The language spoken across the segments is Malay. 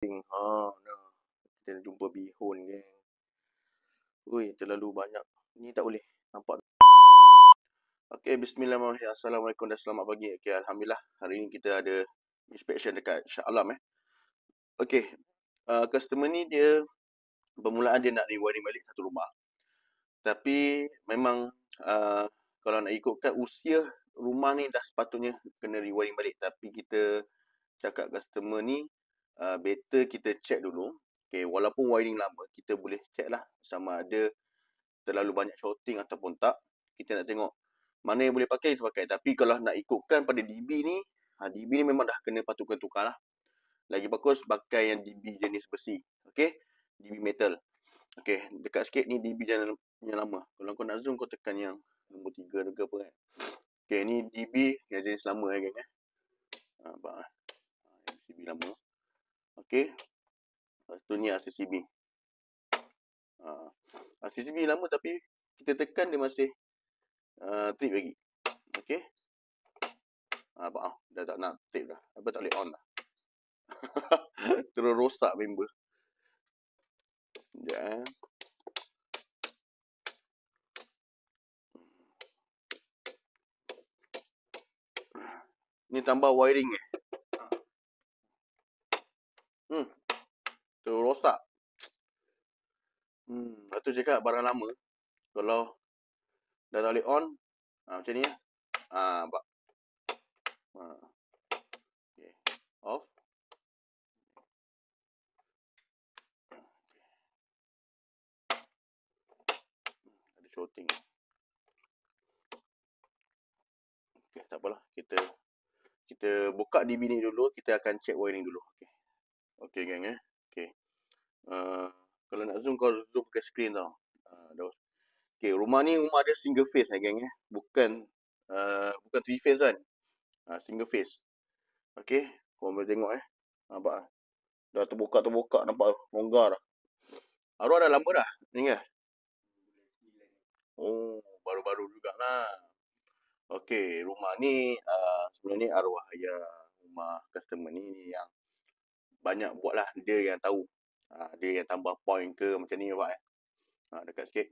Nah, kita jumpa bihun geng. Ui, terlalu banyak. Ni tak boleh. Nampak. Okey, bismillahirrahmanirrahim. Assalamualaikum dan selamat pagi. Okey, alhamdulillah. Hari ni kita ada inspection dekat Shah Alam Okey, customer ni dia bermulaan dia nak rewiring balik satu rumah. Tapi memang kalau nak ikutkan usia rumah ni dah sepatutnya kena rewiring balik. Tapi kita cakap customer ni better kita check dulu. Okay, walaupun wiring lama, kita boleh check lah sama ada terlalu banyak shorting ataupun tak. Kita nak tengok mana yang boleh pakai, kita pakai. Tapi kalau nak ikutkan pada DB ni, DB ni memang dah kena patut tukar lah. Lagi bagus pakai yang DB jenis besi. Okay, DB metal. Okay, dekat sikit ni DB yang lama. Kalau kau nak zoom, kau tekan yang nombor 3 ke apa kan. Okay, ni DB yang jenis lama geng nampak DB lama. Okay, lepas tu ni RCCB. RCCB lama tapi kita tekan dia masih trip lagi. Okay. Nampak dah tak nak trip dah. Apa tak boleh on dah. Terus rosak member. Sekejap Ni tambah wiring terus rosak. Lepas tu cakap barang lama kalau dah tak boleh on macam ni nampak. Okay. Off. Ada shorting. Okay, tak apalah. Kita buka DB ni dulu, kita akan check wiring dulu. Okay geng Okay. Kalau nak zoom, kau zoom ke screen tau. Okay, rumah ni rumah dia single phase geng Bukan bukan three phase kan. Single phase. Okay, kau boleh tengok nampak dah terbuka nampak longgar dah. Arwah dah lama dah tinggal. Oh, baru-baru jugalah. Okay, rumah ni sebenarnya arwah ayah rumah customer ni yang banyak buat lah. Dia yang tahu. Dia yang tambah point ke macam ni nampak dekat sikit.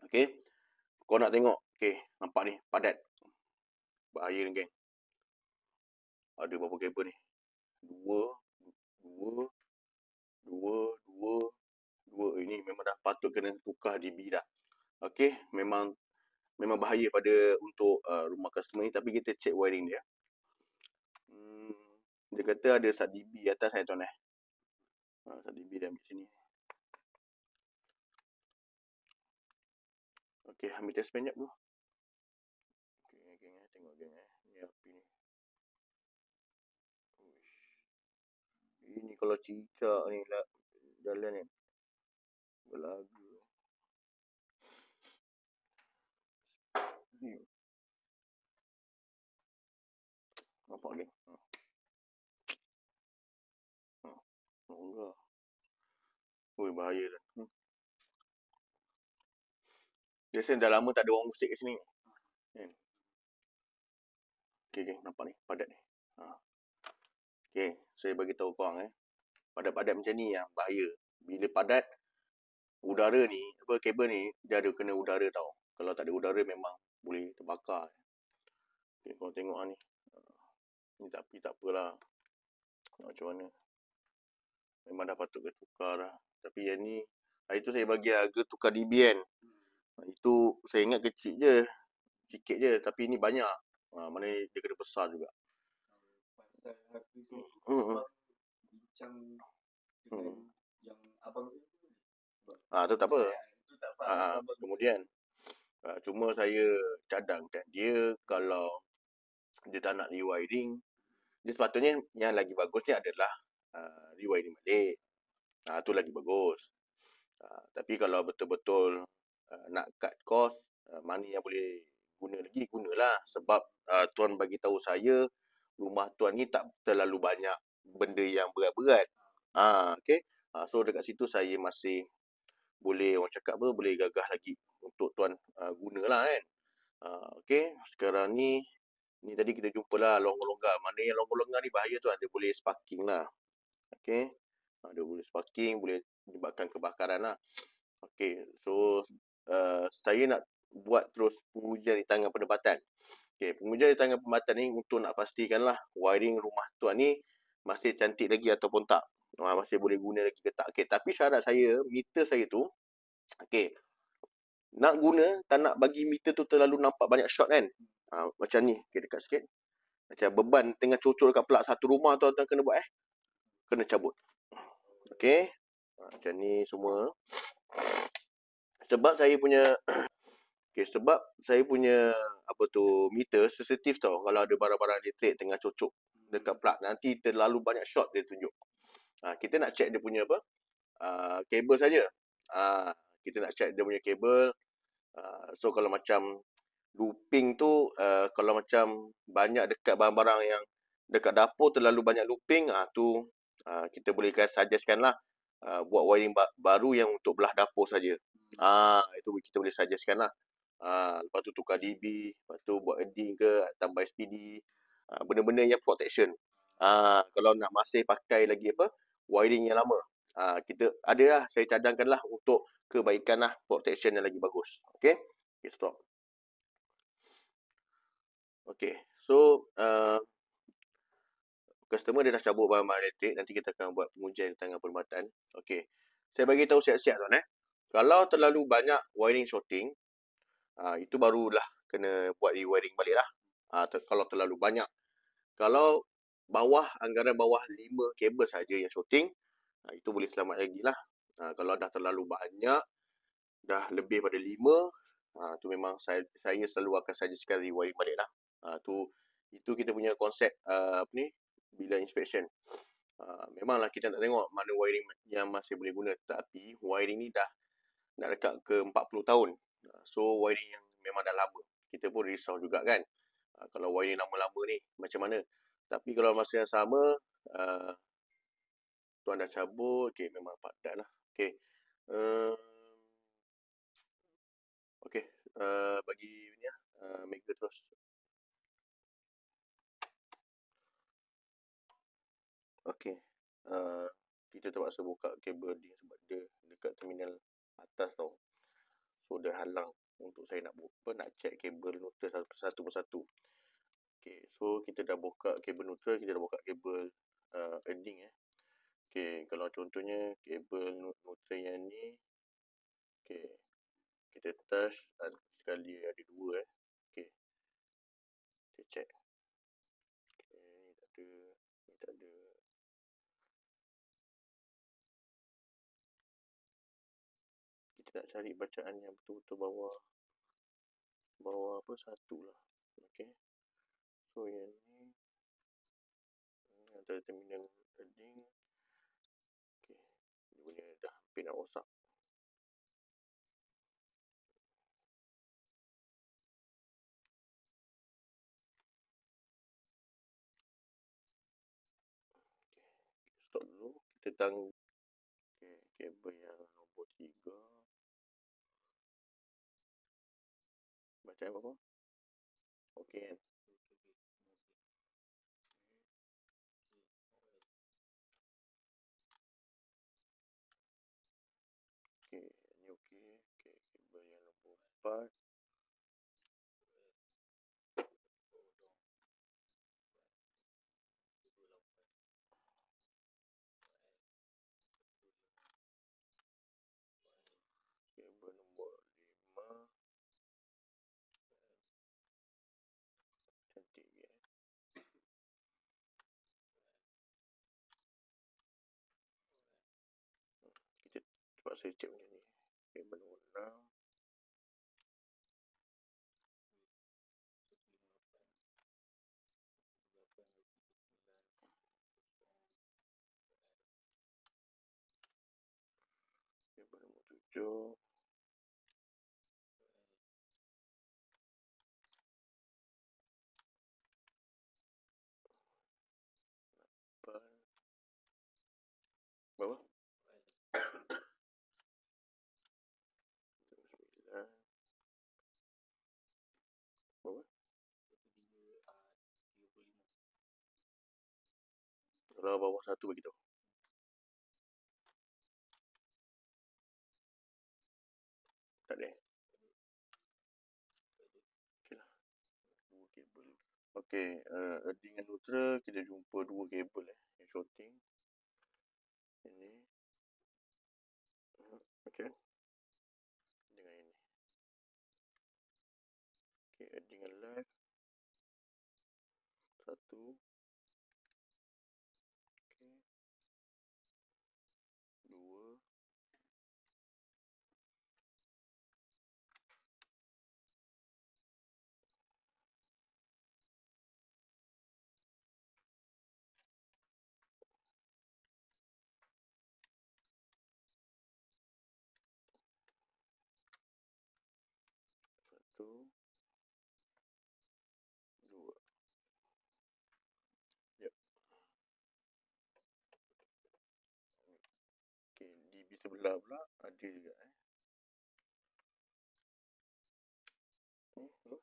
Okay. Kau nak tengok. Okay, nampak ni padat. Bahaya ni geng. Ada berapa kabel ni? Dua. Ini memang dah patut kena tukar DB dah. Okay, memang bahaya pada untuk rumah customer ni. Tapi kita check wiring dia. Dia kata ada sat DB atas tuan sat DB dia ambil sini. Okay, ambil test pen jap dulu. Okay, geng tengok geng ni api ni. Ini kalau cicak ni lah jalan ni berlagu. Nampak geng. Enggak. Oi, bahaya dah. Biasa dah lama tak ada orang musik kat sini. Okay, geng, nampak ni padat ni. Okay, saya bagi tahu korang padat-padat macam ni yang bahaya. Bila padat udara ni, kabel ni dia ada kena udara tau. Kalau tak ada udara memang boleh terbakar. Okay, korang tengok ni. Ni tapi tak apalah. Macam mana? Memang dah patut ke tukar dah. Tapi yang ni, hari tu saya bagi harga tukar DB kan. Itu saya ingat kecil je. Sikit je. Tapi ni banyak. Mana dia kena besar juga. Pasal harga tu bincang dengan yang abang tu. Tu tak apa. Kemudian cuma saya cadangkan dia kalau dia tak nak rewiring, dia sepatutnya yang lagi bagusnya adalah rewiring balik. Tu lagi bagus. Tapi kalau betul-betul nak cut cost, mana yang boleh guna lagi, gunalah. Sebab tuan bagi tahu saya rumah tuan ni tak terlalu banyak benda yang berat-berat. Okay. So dekat situ saya masih boleh orang cakap boleh gagah lagi untuk tuan gunalah kan. Okay, sekarang ni tadi kita jumpalah longgar-longgar. Mana yang longgar-longgar ni bahaya tu, dia boleh sparking lah. Okay. Dia boleh sparking, boleh menyebabkan kebakaran lah. Okey, so saya nak buat terus pengujian di tangan pendapatan. Okey, pengujian di tangan pendapatan ni untuk nak pastikan lah wiring rumah tuan ni masih cantik lagi ataupun tak. Masih boleh guna lagi ke tak. Okey, tapi syarat saya, meter saya tu, okey, nak guna, tak nak bagi meter tu terlalu nampak banyak short kan. Macam ni, okey, dekat sikit. Macam beban tengah cocok dekat pelak satu rumah tu tuan kena buat kena cabut. Okey. Macam ni semua. Sebab saya punya sebab saya punya meter sensitif tau. Kalau ada barang-barang elektrik tengah cocok dekat plug, nanti terlalu banyak short dia tunjuk. Kita nak check dia punya kabel saja. Kita nak check dia punya kabel. So kalau macam looping tu, kalau macam banyak dekat barang-barang yang dekat dapur terlalu banyak looping, tu kita boleh suggestkan lah buat wiring baru yang untuk belah dapur saja. Itu kita boleh suggestkan lah. Lepas tu tukar DB, lepas tu buat edding ke, tambah SPD, benda-benda yang protection. Kalau nak masih pakai lagi wiring yang lama, kita ada lah, saya cadangkan lah untuk kebaikan lah, protection yang lagi bagus. Okay, stop. Okay, so customer dia dah cabut barang-barang elektrik, nanti kita akan buat pengujian tangan perkhidmatan. Okay, saya bagi tahu siap-siap tuan. Kalau terlalu banyak wiring shorting, itu barulah kena buat rewiring balik lah. Kalau terlalu banyak. Kalau anggaran bawah 5 kabel saja yang shorting, itu boleh selamat lagi lah. Kalau dah terlalu banyak, dah lebih pada 5, tu memang saya selalu akan suggestkan rewiring balik lah. Itu kita punya konsep bila inspection. Memanglah kita nak tengok mana wiring yang masih boleh guna, tapi wiring ni dah nak dekat ke 40 tahun. So wiring yang memang dah lama, kita pun risau juga kan. Kalau wiring lama-lama ni macam mana. Tapi kalau masa yang sama, tuan dah cabut, okay, memang padat lah. Okay. Okay, bagi ni lah, Mega terus. Okay, kita terpaksa buka kabel dia sebab dia dekat terminal atas tau. So dia halang untuk saya nak check kabel neutral satu persatu. Okay, so kita dah buka kabel neutral, kita dah buka kabel edding. Okay, kalau contohnya kabel neutral yang ni, okay, kita touch sekali ada 2. Okay, kita check. Okay, ni tak ada. Kita nak cari bacaan yang betul-betul bawah satu lah. Okay, so yang ni antara terminal edding. Okay, dia punya dah hampir nak rosak. Stop dulu. Kita tanggung kabel yang nombor 3. Bacaan apa? Okey kan? Okey, ni okey. Okey, kabel yang nombor 4. Kabel nombor 5. Cantik je. Kita cepat saya check benda ni. Kabel nombor 6. Kabel nombor 7. Berapa? 9. Berapa? Kalau bawah 1 bagi tahu. Okey, earthing dengan neutral kita jumpa 2 kabel yang shorting. Ini. Okey. Dengan ini. Okey, earthing dengan left. 1. Okey. 2. 1. 2. Yep. Okey, DB sebelah pula ada juga Hello?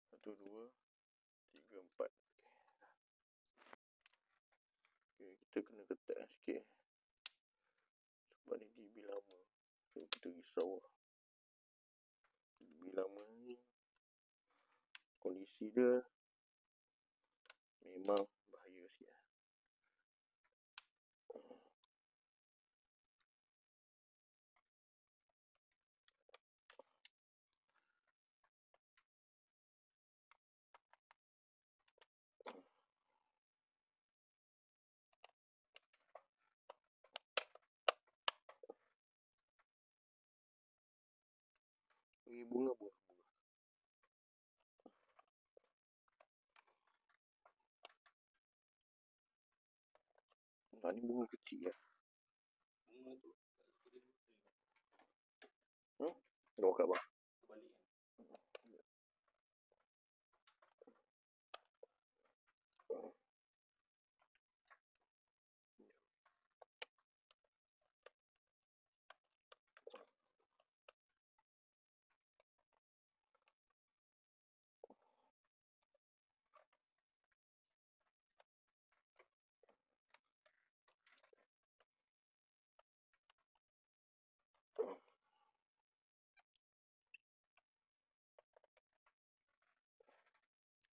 Satu, dua, tiga, empat. Okay, kita kena ketat sikit. Sebab ni DB lama. So, kita risau lah. DB lama ni kondisi dia memang bahaya sikit. Ini bunga. Nah, ni bunga kecil lah. Bunga tu. Tengok kat bawah. Balik.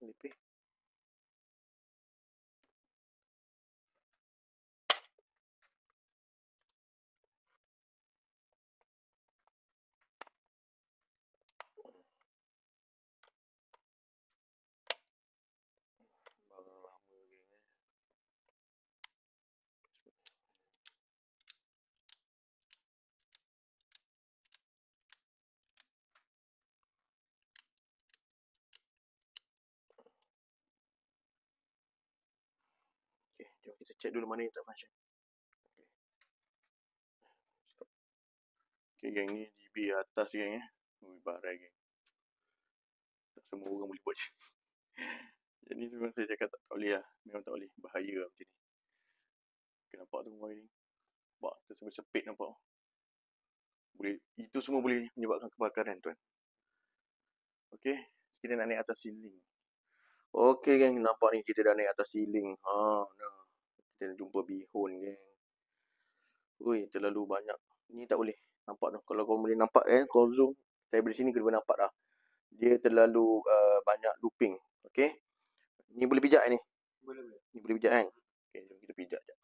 Lipih. Barang lama geng Okay, jom kita check dulu mana yang tak function. Okay, geng ni DB atas geng Ui, barai geng. Tak semua orang boleh buat je. Jadi memang saya cakap tak boleh lah. Memang tak boleh. Bahaya lah macam ni. Okay, nampak tu wiring. Nampak tu sampai sepit nampak. Boleh, itu semua boleh menyebabkan kebakaran tuan. Okay, kita nak naik atas ceiling. Okay geng, nampak ni kita dah naik atas ceiling. Nah. Kita dah jumpa bihun geng. Ui, terlalu banyak. Ni tak boleh. Nampak tu. Kalau kau boleh nampak kau zoom. Saya dari sini kau boleh nampak dah. Dia terlalu banyak looping. Okay. Ni boleh pijak ni. Boleh. Ni boleh pijak kan. Okay, jom kita pijak je.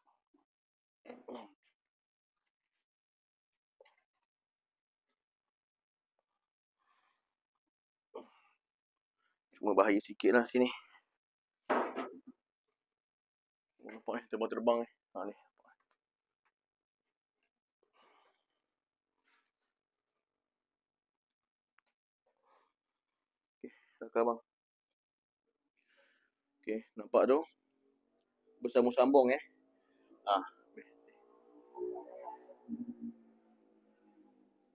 Cuma bahaya sikit lah sini. Nampak ni, terbang-terbang ni. Ni. Okay, rakam bang. Okay, nampak tu. Bersambung-sambung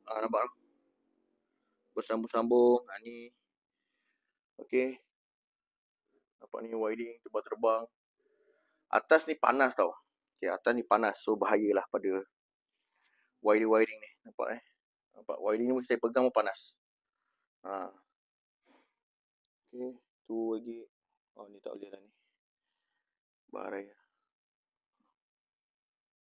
nampak tu. Bersambung-sambung. Ni. Okay. Nampak ni wiring terbang-terbang. Atas ni panas tau. Okay, atas ni panas. So, bahayalah pada wiring-wiring ni. Nampak Nampak wiring ni saya pegang pun panas. Okay, tu lagi. Oh, ni tak boleh lah ni. Barai.